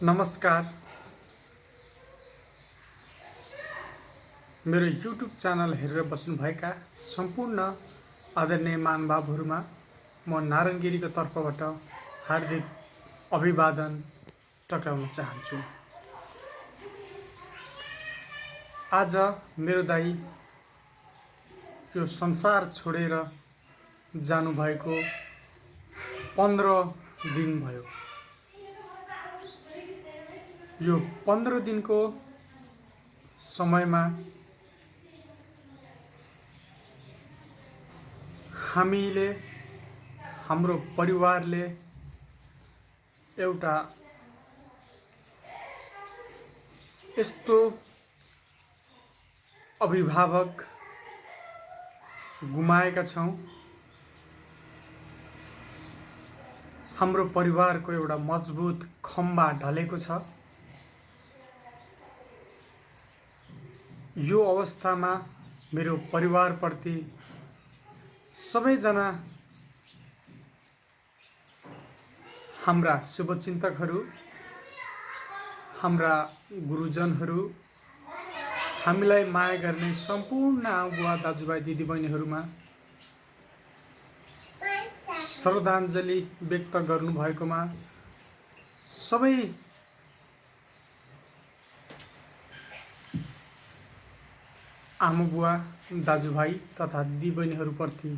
नमस्कार। मेरो YouTube channel हेरेर बस्नुभएका सम्पूर्ण आदरणीय महानुभावहरूमा म नारायण गिरीको तर्फबाट हार्दिक अभिवादन टक्राउन चाहन्छु। आज मेरो दाइ यो संसार छोडेर जानुभएको 15 दिन भयो। यो 15 दिनको समयमा हामीले हाम्रो परिवारले एउटा यस्तो अभिभावक गुमाएका छौँ। हाम्रो परिवारको एउटा मजबुत खम्बा ढलेको छ। यो अवस्थामा मेरो परिवारप्रति सबैजना हाम्रा शुभचिन्तकहरू, हाम्रा गुरुजनहरू, हामीलाई माया गर्ने सम्पूर्ण आमाबुवा दाजुभाइ दिदीबहिनीहरूमा श्रद्धाञ्जली व्यक्त गर्नुभएकोमा सबै आमाबुवा दाजुभाइ तथा दिदीबहिनीहरूप्रति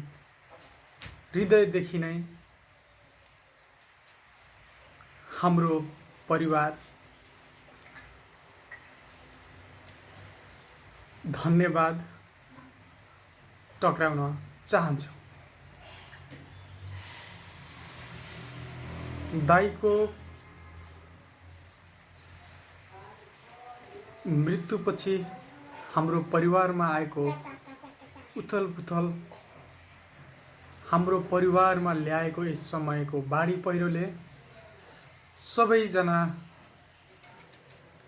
हृदयदेखि नै हाम्रो परिवार धन्यवाद टक्राउन चाहन्छौँ। दाइको मृत्युपछि हाम्रो परिवारमा आएको उथलपुथल, हाम्रो परिवारमा ल्याएको यस समयको बाढी पहिरोले सबैजना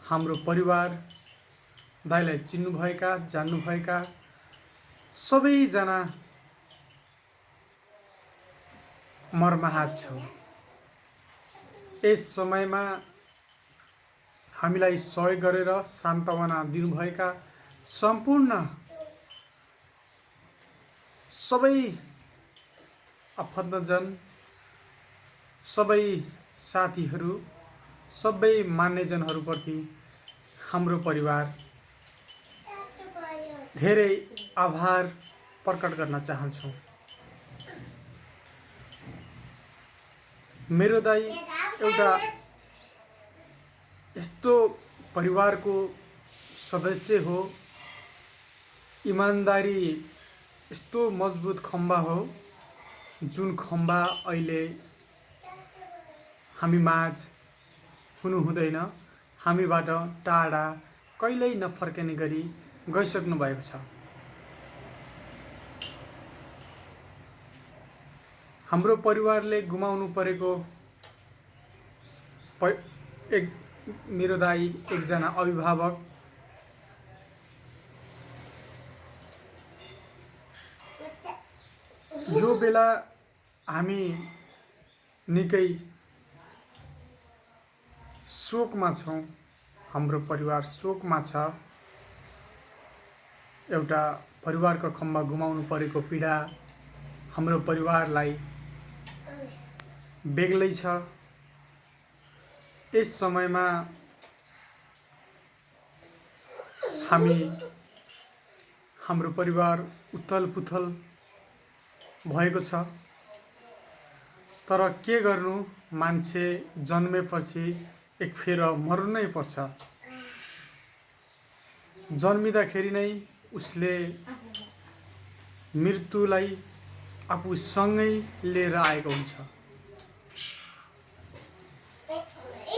हाम्रो परिवार दाइलाई चिन्नुभएका, जान्नुभएका सबैजना मर्माहत छौँ। यस समयमा हामीलाई सहयोग गरेर सान्त्वना दिनुभएका सम्पूर्ण सबै आफन्तजन, सबै साथीहरू, सबै मान्यजनहरूप्रति हाम्रो परिवार धेरै आभार प्रकट गर्न चाहन्छौँ। मेरो दाइ एउटा यस्तो परिवारको सदस्य हो, इमानदारी यस्तो मजबुत खम्बा हो जुन खम्बा अहिले हामी माझ हुनु हुँदैन, हामीबाट टाढा कहिल्यै नफर्कने गरी गइसक्नु भएको छ। हाम्रो परिवारले गुमाउनु परेको मेरो दाइ एकजना अभिभावक, यो बेला हामी निकै शोकमा छौँ। हाम्रो परिवार शोकमा छ। एउटा परिवारको खम्बा गुमाउनु परेको पीडा हाम्रो परिवारलाई बेग्लै छ। यस समयमा हामी हाम्रो परिवार उथलपुथल भएको छ। तर के गर्नु, मान्छे जन्मेपछि एक फेर मर्नु नै पर्छ। जन्मिँदाखेरि नै उसले मृत्युलाई आफूसँगै लिएर आएको हुन्छ।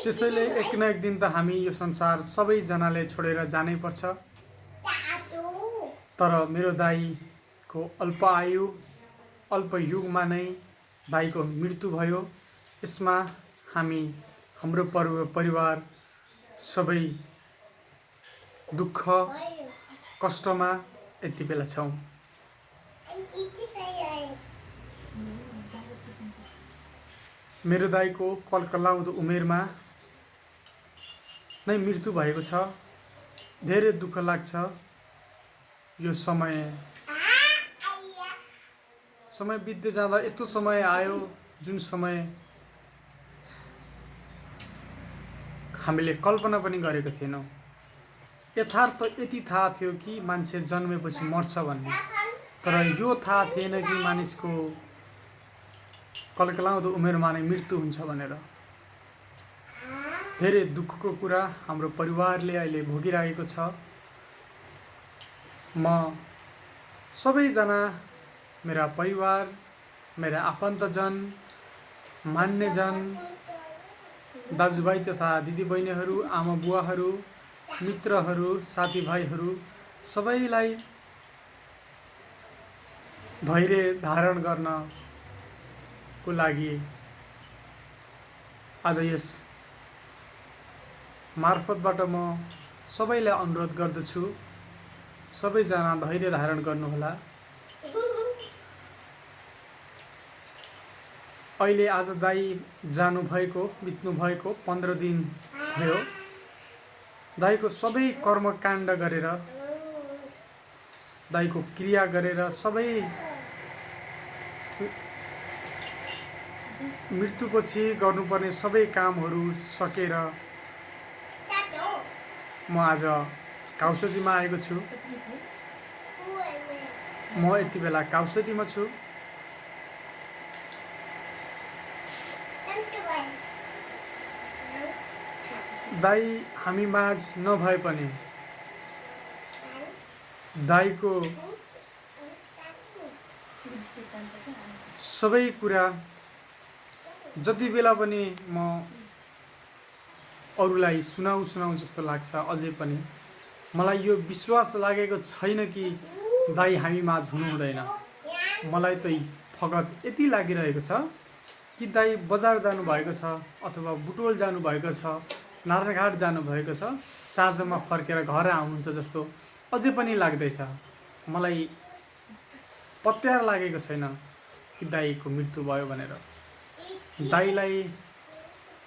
त्यसैले एक न एक दिन त हामी यो संसार सबैजनाले छोडेर जानै पर्छ। तर मेरो दाइको अल्प आयु, अल्प युगमा नै दाइको मृत्यु भयो। यसमा हामी, हाम्रो परिवार सबै दुःख कष्टमा यति बेला छौँ। मेरो दाइको कलकलाउँदो उमेरमा नै मृत्यु भएको छ। धेरै दुःख लाग्छ। यो समय बित्दै जाँदा यस्तो समय आयो जुन समय हामीले कल्पना पनि गरेको थिएनौँ। यथार्थ यति थाहा थियो कि मान्छे जन्मेपछि मर्छ भन्ने, तर यो थाहा थिएन कि मानिसको कलकलाउँदो उमेरमा नै मृत्यु हुन्छ भनेर। धेरै दुःखको कुरा हाम्रो परिवारले अहिले भोगिरहेको छ। म सबैजना, मेरा परिवार, मेरा आफन्तजन, मान्यजन, दाजुभाइ तथा दिदीबहिनीहरू, आमा बुवाहरू, मित्रहरू, साथीभाइहरू सबैलाई धैर्य धारण गर्नको लागि आज यस मार्फतबाट म सबैलाई अनुरोध गर्दछु, सबैजना धैर्य धारण गर्नुहोला। अहिले आज दाइ बित्नु भएको 15 दिन भयो। दाइको सबै कर्मकाण्ड गरेर, दाइको क्रिया गरेर, सबै मृत्युपछि गर्नुपर्ने सबै कामहरू सकेर म आज काउसतीमा आएको छु। म यति बेला काउसतीमा छु। दाइ हामी माझ नभए पनि दाइको सबै कुरा जति बेला पनि म अरूलाई सुनाउँ जस्तो लाग्छ। अझै पनि मलाई यो विश्वास लागेको छैन कि दाइ हामी माझ हुनुहुँदैन। मलाई त फगत यति लागिरहेको छ कि दाइ बजार जानुभएको छ अथवा बुटोल जानुभएको छ, नारायणघाट जानुभएको छ, साँझमा फर्केर घर आउनुहुन्छ जस्तो अझै पनि लाग्दैछ। मलाई पत्यार लागेको छैन कि दाइको मृत्यु भयो भनेर। दाइलाई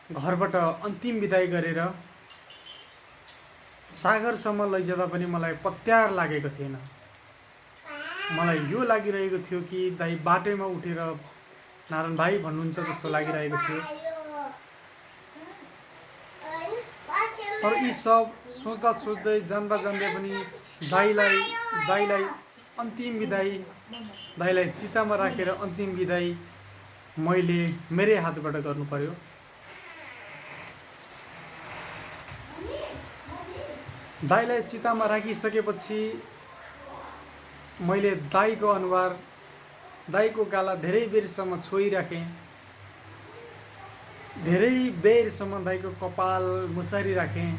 घरबाट अन्तिम बिदाई गरेर सागरसम्म लैजाँदा पनि मलाई पत्यार लागेको थिएन। मलाई यो लागिरहेको थियो कि दाइ बाटैमा उठेर नारायण भाइ भन्नुहुन्छ जस्तो लागिरहेको थियो। तर यी सब सोच्दै जान्दै पनि दाइलाई अन्तिम बिदाई, दाइलाई चितामा राखेर अन्तिम बिदाई मैले मेरै हातबाट गर्नु पर्यो। दाइलाई चितामा राखिसकेपछि मैले दाइको अनुहार, दाइको गाला धेरै बेरसम्म छोइराखेँ। धेरै बेरसम्म दाइको कपाल मुसारिराखेँ।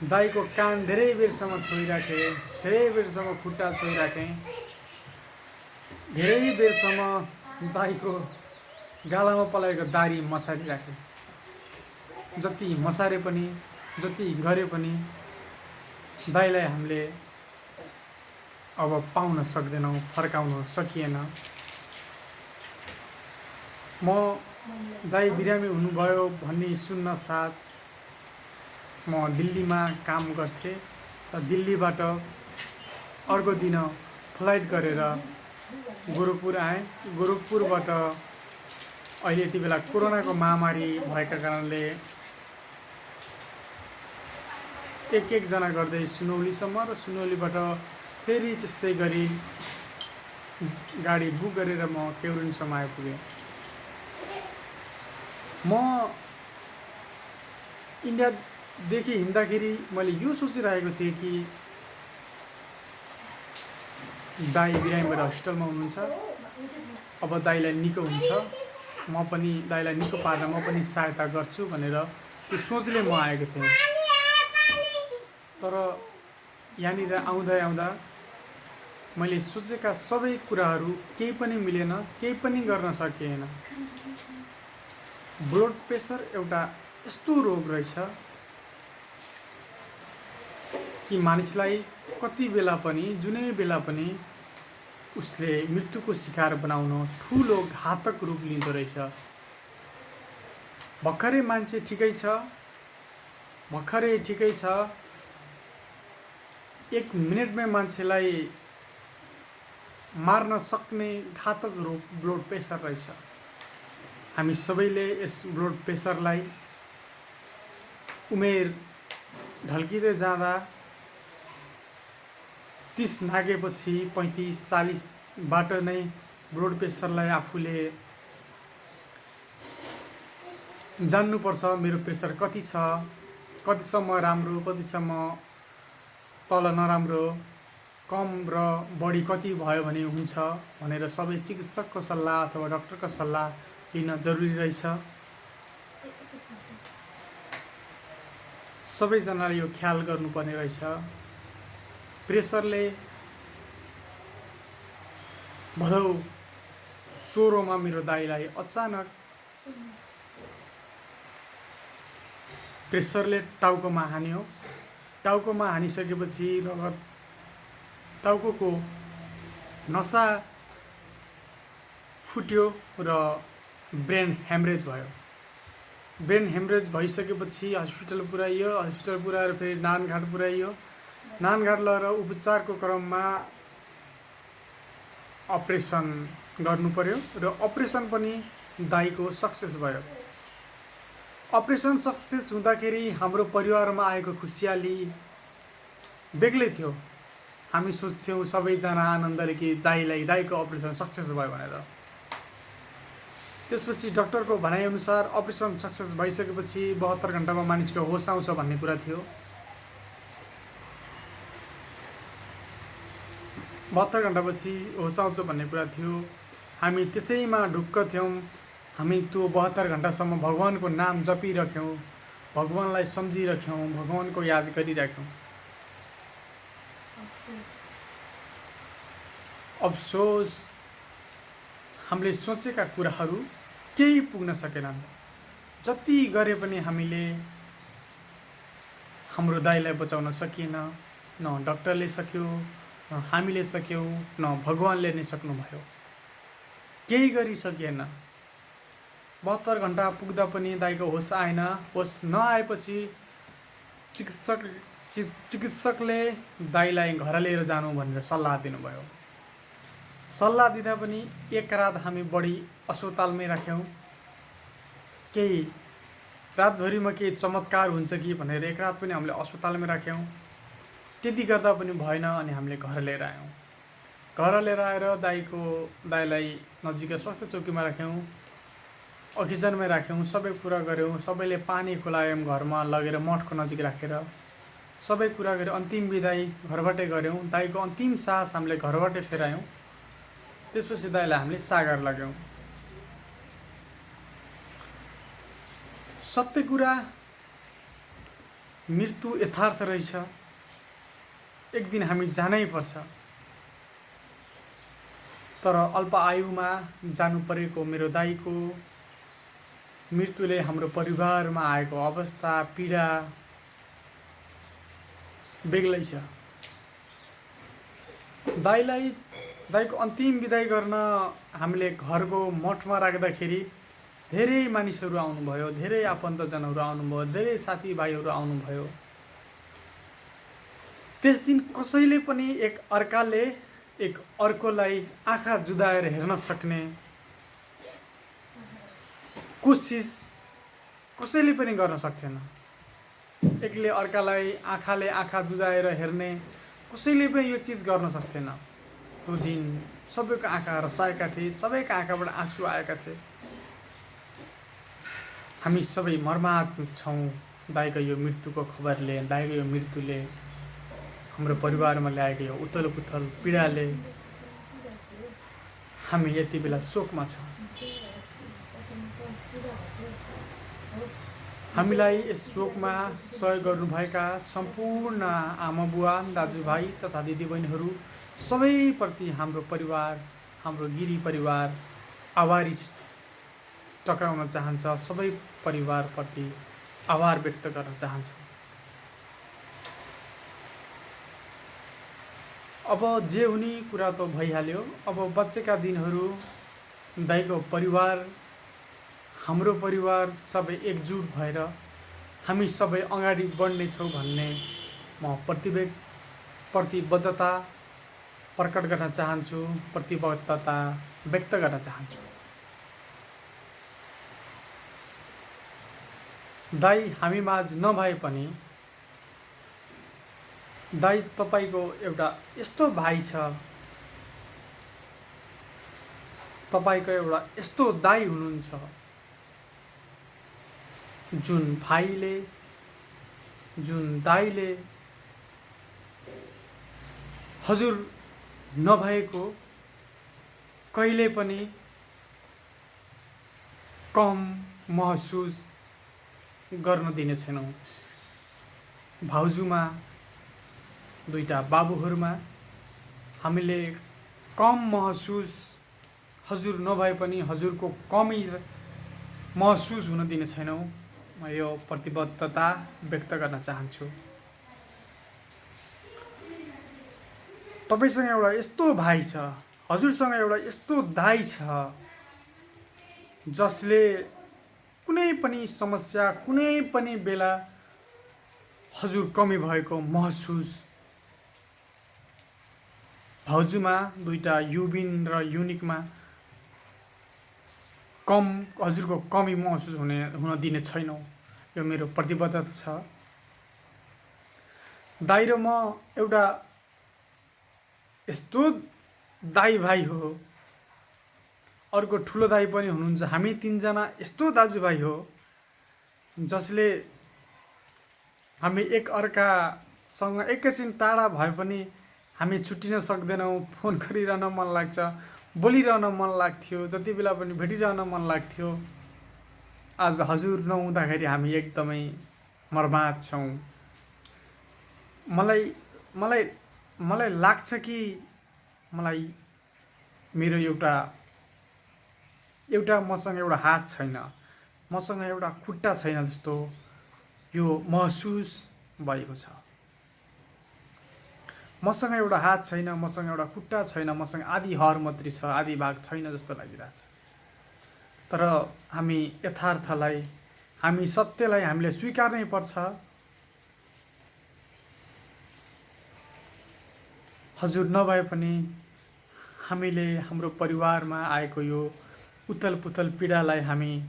दाइको कान धेरै बेरसम्म छोइराखेँ। धेरै बेरसम्म खुट्टा छोइराखेँ। धेरै बेरसम्म दाइको गालामा पलाएको दारी मसारिराखेँ। जति मसारे पनि, जति गरे पनि दाइलाई हामीले अब पाउन सक्दैनौँ, फर्काउन सकिएन। म दाइ बिरामी हुनुभयो भन्ने सुन्न साथ म दिल्लीमा काम गर्थेँ र दिल्लीबाट अर्को दिन फ्लाइट गरेर गोरखपुर आएँ। गोरखपुरबाट अहिले यति बेला कोरोनाको महामारी भएका कारणले एक जना गर्दै सुनौलीसम्म र सुनौलीबाट फेरि त्यस्तै गरी गाडी बुक गरेर म केउरिनसम्म आइपुगेँ। म इन्डियादेखि हिँड्दाखेरि मैले यो सोचिरहेको थिएँ कि दाइ बिरामी भएर हस्पिटलमा हुनुहुन्छ, अब दाइलाई निको हुन्छ, म पनि दाइलाई निको पारेर म पनि सहायता गर्छु भनेर त्यो सोचले म आएको थिएँ। तर यहाँनिर आउँदा मैले सोचेका सबै कुराहरू केही पनि मिलेन, केही पनि गर्न सकिएन। ब्लड प्रेसर एउटा यस्तो रोग रहेछ कि मानिसलाई कति बेला पनि, जुनै बेला पनि उसले मृत्युको शिकार बनाउन ठुलो घातक रूप लिँदो रहेछ। भर्खरै मान्छे ठिकै छ, भर्खरै ठिकै छ। 1 मिनेटमै मान्छेलाई मार्न सक्ने घातक रोग ब्लड प्रेसर रहेछ। हामी सबैले यस ब्लड प्रेसरलाई उमेर ढल्किँदै जाँदा 30 नागेपछि 35-40 बाट नै ब्लड प्रेसरलाई आफूले जान्नुपर्छ, मेरो प्रेसर कति छ, कतिसम्म राम्रो, कतिसम्म तल नराम्रो, कम र बढी कति भयो भने हुन्छ भनेर सबै चिकित्सकको सल्लाह अथवा डाक्टरको सल्लाह लिन जरुरी रहेछ। सबैजनाले यो ख्याल गर्नुपर्ने रहेछ। प्रेसरले भदौ 16 मा मेरो दाइलाई अचानक प्रेसरले टाउकोमा हान्यो। टाउकोमा हानिसकेपछि रगत टाउकोको नसा फुट्यो र ब्रेन हेमरेज भयो। ब्रेन हेमरेज भइसकेपछि हस्पिटल पुर्याइयो। हस्पिटल पुर्याएर फेरि नानघाट पुर्याइयो। नानघाट लगेर उपचारको क्रममा अपरेसन गर्नु पर्यो र अपरेसन पनि दाइको सक्सेस भयो। अपरेसन सक्सेस हुँदाखेरि हाम्रो परिवारमा आएको खुसियाली बेग्लै थियो। हामी सोच्थ्यौँ सबैजना आनन्दले कि दाइको अपरेसन सक्सेस भयो भनेर। त्यसपछि डाक्टरको भनाइअनुसार अपरेसन सक्सेस भइसकेपछि 72 घण्टामा मानिसको होस आउँछ भन्ने कुरा थियो। 72 घण्टापछि होस आउँछ भन्ने कुरा थियो। हामी त्यसैमा ढुक्क थियौँ। हामी त्यो 72 घण्टासम्म भगवानको नाम जपिराख्यौँ, भगवानलाई सम्झिराख्यौँ, भगवानको याद गरिराख्यौँ। अफसोस हामीले सोचेका कुराहरू केही पुग्न सकेनन्। जति गरे पनि हामीले हाम्रो दाइलाई बचाउन सकिएन। न डाक्टरले सक्यो, न हामीले सक्यौँ, न भगवानले नै सक्नुभयो। केही गरी सकिएन। 72 घण्टा पुग्दा पनि दाइको होस आएन। होस नआएपछि चिकित्सकले दाइलाई घर लिएर जानु भनेर सल्लाह दिनुभयो। सल्लाह दिँदा पनि एक रात हामी बढी अस्पतालमै राख्यौँ। केही रातभरिमा केही चमत्कार हुन्छ कि भनेर एक रात पनि हामीले अस्पतालमै राख्यौँ। त्यति गर्दा पनि भएन अनि हामीले घर लिएर आयौँ। घर लिएर आएर दाइलाई नजिकै स्वास्थ्य चौकीमा राख्यौँ, अक्सिजनमै राख्यौँ, सबै कुरा गऱ्यौँ। सबैले पानी खुलायौँ, घरमा लगेर मठको नजिक राखेर सबै कुरा गऱ्यौँ। अन्तिम बिदाई घरबाटै गऱ्यौँ। दाइको अन्तिम सास हामीले घरबाटै फेरायौँ। त्यसपछि दाइलाई हामीले सागर लग्यौँ। सत्य कुरा, मृत्यु यथार्थ रहेछ। एक दिन हामी जानै पर्छ। तर अल्प आयुमा जानु परेको मेरो दाइको मृत्युले हाम्रो परिवारमा आएको अवस्था, पीडा बेग्लै छ। दाइको अन्तिम बिदाई गर्न हामीले घरको मठमा राख्दाखेरि धेरै मानिसहरू आउनुभयो, धेरै आफन्तजनहरू आउनुभयो, धेरै साथीभाइहरू आउनुभयो। त्यस दिन कसैले पनि एक अर्कोलाई आँखा जुदाएर हेर्न सक्ने कोसिस कसैले पनि गर्न सक्थेन। एकले अर्कालाई आँखाले आँखा जुदाएर हेर्ने कसैले पनि यो चिज गर्न सक्थेन। त्यो दिन सबैको आँखा रसाएका थिए, सबैको आँखाबाट आँसु आएका थिए। हामी सबै मर्माहत छौँ दाइको यो मृत्युको खबरले। दाइको यो मृत्युले हाम्रो परिवारमा ल्याएको यो उथलपुथल पीडाले हामी यति बेला शोकमा छौँ। हामीलाई यस शोकमा सहयोग गर्नुभएका सम्पूर्ण आमाबुवा, दाजुभाइ तथा दिदीबहिनीहरू सबैप्रति हाम्रो परिवार, हाम्रो गिरी परिवार आभारी टक्राउन चाहन्छ। सबै परिवारप्रति आभार व्यक्त गर्न चाहन्छ। अब जे हुने कुरा त भइहाल्यो। अब बचेका दिनहरू दाइको परिवार, हाम्रो परिवार सबै एकजुट भएर हामी सबै अगाडि बढ्नेछौँ भन्ने म प्रतिबद्धता प्रकट गर्न चाहन्छु, प्रतिबद्धता व्यक्त गर्न चाहन्छु। दाइ हामी माझ नभए पनि दाइ तपाईँको एउटा यस्तो भाइ छ, तपाईँको एउटा यस्तो दाइ हुनुहुन्छ जुन भाइले, जुन दाइले हजुर नभएको कहिले पनि कम महसुस गर्न दिने छैनौँ। भाउजूमा, दुईटा बाबुहरूमा हामीले कम महसुस हजुर नभए पनि हजुरको कमी महसुस हुन दिने छैनौँ। म यो प्रतिबद्धता व्यक्त गर्न चाहन्छु। तपाईसँग एउटा यस्तो भाइ छ, हजुरसँग एउटा यस्तो दाइ छ जसले कुनै पनि समस्या, कुनै पनि बेला हजुर कमी भएको महसुस, भाउजूमा, दुईटा युबिन र युनिकमा हजुरको कमी महसुस हुन दिने छैनौँ। यो मेरो प्रतिबद्धता छ। दाइ र म एउटा यस्तो दाइ भाइ हो, अर्को ठुलो दाइ पनि हुनुहुन्छ। हामी तीनजना यस्तो दाजुभाइ हो जसले हामी एक अर्कासँग एकैछिन टाढा भए पनि हामी छुट्टिन सक्दैनौँ। फोन गरिरहन मन लाग्छ, बोलिरहन मन लाग्थ्यो, जति बेला पनि भेटिरहन मन लाग्थ्यो। आज हजुर नहुँदाखेरि हामी एकदमै मर्माहत छौँ। मलाई लाग्छ कि मलाई मेरो एउटा मसँग एउटा हात छैन, मसँग एउटा खुट्टा छैन जस्तो यो महसुस भएको छ। मसँग एउटा हात छैन, मसँग एउटा खुट्टा छैन, मसँग आधी हर मात्रै छ, आधी भाग छैन जस्तो लागिरहेछ। तर हामी यथार्थलाई, हामी सत्यलाई हामीले स्वीकार्नै पर्छ। हजुर नभए पनि हामीले हाम्रो परिवारमा आएको यो उथलपुथल पीडालाई हामी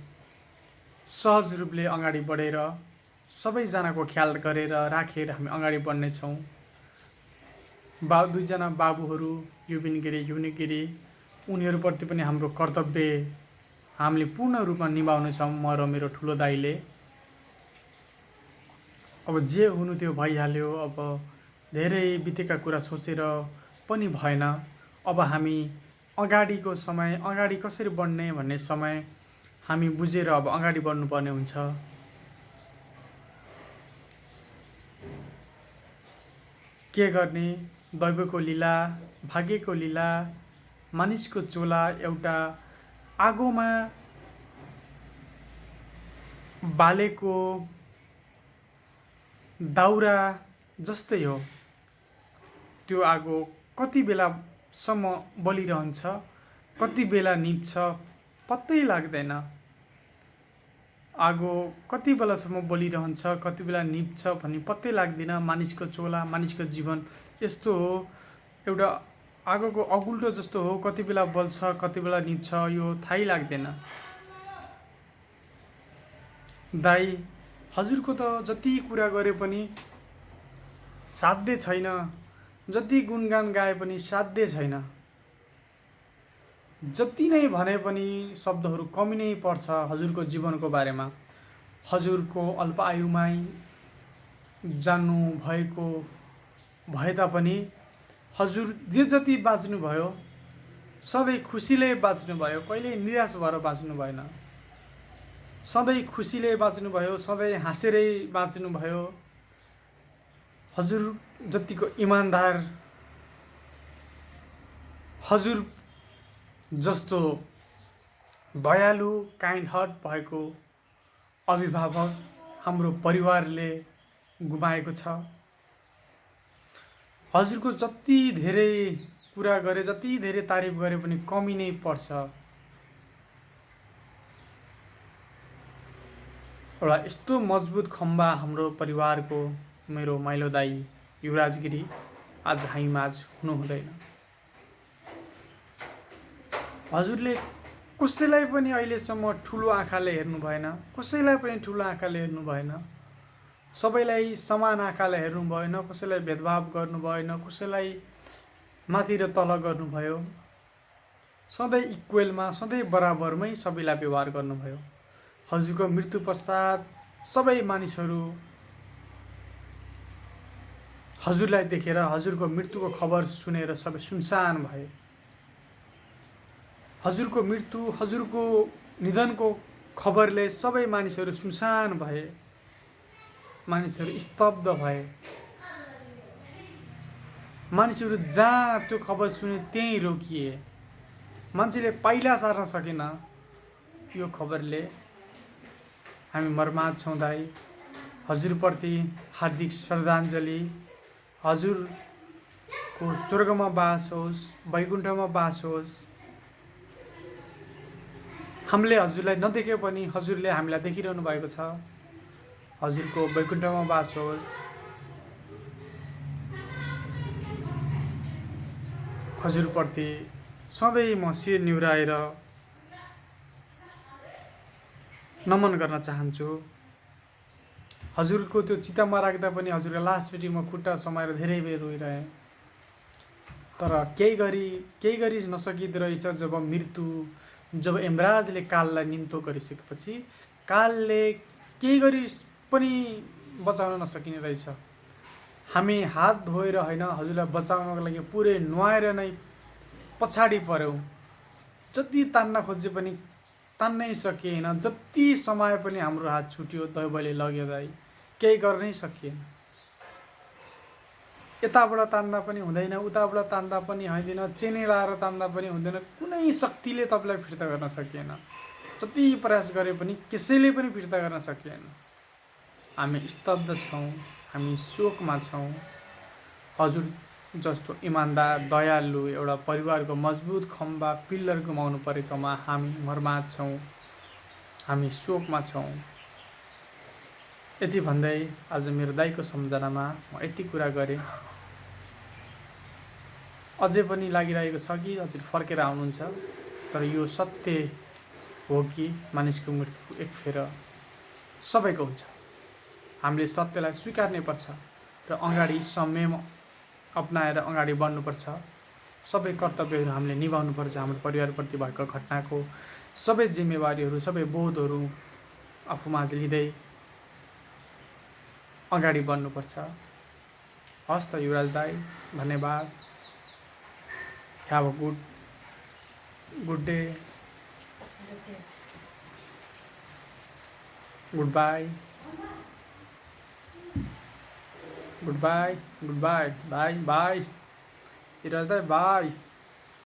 सहज रूपले अगाडि बढेर सबैजनाको ख्याल गरेर राखेर हामी अगाडि बढ्नेछौँ। दुईजना बाबुहरू युबिन गिरी, युनिक गिरी, उनीहरूप्रति पनि हाम्रो कर्तव्य हामीले पूर्ण रूपमा निभाउनेछौँ, म र मेरो ठुलो दाइले। अब जे हुनु त्यो भइहाल्यो। अब धेरै बितेका कुरा सोचेर पनि भएन। अब हामी अगाडिको समय, अगाडि कसरी बढ्ने भन्ने समय हामी बुझेर अब अगाडि बढ्नुपर्ने हुन्छ। के गर्ने, दैवको लीला, भाग्यको लीला, मानिसको चोला एउटा आगोमा बालेको दाउरा जस्तै हो। त्यो आगो कति बेलासम्म बलिरहन्छ, कति बेला निप्छ पत्तै लाग्दैन। आगो कति बेलासम्म बलिरहन्छ, कति बेला निप्छ भन्ने पत्तै लाग्दैन। मानिसको चोला, मानिसको जीवन यस्तो हो, एउटा आगोको अगुल्टो जस्तो हो। कति बेला बल्छ, कति बेला निप्छ यो थाहै लाग्दैन। दाइ, हजुरको त जति कुरा गरे पनि साध्य छैन, जति गुणगान गाए पनि साध्य छैन। जति नै भने पनि शब्दहरू कमी नै पर्छ हजुरको जीवनको बारेमा। हजुरको अल्प आयुमै जान्नु भएको भए तापनि हजुर जे जति बाँच्नुभयो सधैँ खुसीले बाँच्नुभयो, कहिल्यै निराश भएर बाँच्नु भएन। सधैँ खुसीले बाँच्नुभयो, सधैँ हाँसेरै बाँच्नुभयो। हजुर जतिको इमान्दार, हजुर जस्तो दयालु, काइन्ड हार्ट भएको अभिभावक हाम्रो परिवारले गुमाएको छ। हजुरको जति धेरै कुरा गरे, जति धेरै तारिफ गरे पनि कमी नै पर्छ। एउटा यस्तो मजबुत खम्बा हाम्रो परिवारको मेरो माइलो दाई युवराज गिरी आज हामी माझ हुनुहुँदैन। हजुरले कसैलाई पनि अहिलेसम्म ठुलो आँखाले हेर्नु भएन, कसैलाई पनि ठुलो आँखाले हेर्नु भएन, सबैलाई समान आँखाले हेर्नु भएन, कसैलाई भेदभाव गर्नु भएन, कसैलाई माथि र तल गर्नुभयो। सधैँ इक्वेलमा, सधैँ बराबरमै सबैलाई व्यवहार गर्नुभयो। हजुरको मृत्यु पश्चात सबै मानिसहरू हजुरलाई देखेर, हजुरको मृत्युको खबर सुनेर सबै सुनसान भए। हजुरको मृत्यु, हजुरको निधनको खबरले सबै मानिसहरू सुनसान भए, मानिसहरू स्तब्ध भए। मानिसहरू जहाँ त्यो खबर सुने त्यहीँ रोकिए। मान्छेले पाइला सार्न सकेन। यो खबरले हामी मर्माहत छौँ दाइ। हजुरप्रति हार्दिक श्रद्धाञ्जली। हजुरको स्वर्गमा बास होस्, वैकुण्ठमा बास होस्। हामीले हजुरलाई नदेखे पनि हजुरले हामीलाई देखिरहनु भएको छ। हजुरको वैकुण्ठमा बास होस्। हजुरप्रति सधैँ म शिर निहुराएर नमन गर्न चाहन्छु। हजुरको त्यो चितामा राख्दा पनि हजुरको लास्टचोटि म खुट्टा समाएर धेरै बेर रोइरहेँ। तर केही गरी नसकिँदो रहेछ। जब मृत्यु, जब यमराजले काललाई निम्तो गरिसकेपछि कालले केही गरी पनि बचाउन नसकिने रहेछ। हामी हात धोएर होइन, हजुरलाई बचाउनको लागि पुरै नुहाएर नै पछाडि पऱ्यौँ। जति तान्न खोजे पनि तान्नै सकिएन। जति समय पनि हाम्रो हात छुट्यो, दैवले लग्यो दाइ, केही गर्नै सकिएन। यताबाट तान्दा पनि हुँदैन, उताबाट तान्दा पनि हुँदैन, चेनी लाएर तान्दा पनि हुँदैन। कुनै शक्तिले तपाईँलाई फिर्ता गर्न सकिएन। जति प्रयास गरे पनि कसैले पनि फिर्ता गर्न सकिएन। हामी स्तब्ध छौँ, हामी शोकमा छौँ। हजुर जस्तो इमान्दार, दयालु एउटा परिवारको मजबुत खम्बा, पिल्लर गुमाउनु परेकोमा हामी मर्माहत छौँ, हामी शोकमा छौँ। यति भन्दै आज मेरो दाइको सम्झनामा म यति कुरा गरेँ। अझै पनि लागिरहेको छ कि हजुर फर्केर आउनुहुन्छ। तर यो सत्य हो कि मानिसको मृत्यु एक फेर सबैको हुन्छ। हामीले सत्यलाई स्वीकार्नै पर्छ र अगाडि संयम अपनाएर अगाडि बढ्नुपर्छ। सबै कर्तव्यहरू हामीले निभाउनुपर्छ। हाम्रो परिवारप्रति भएको घटनाको सबै जिम्मेवारीहरू, सबै बोधहरू आफूमाझ लिँदै अगाडि बढ्नुपर्छ। हस् त युवराज दाइ, धन्यवाद। Have a good day. Goodbye. Bye. Bye. Yuvraj dai, bye.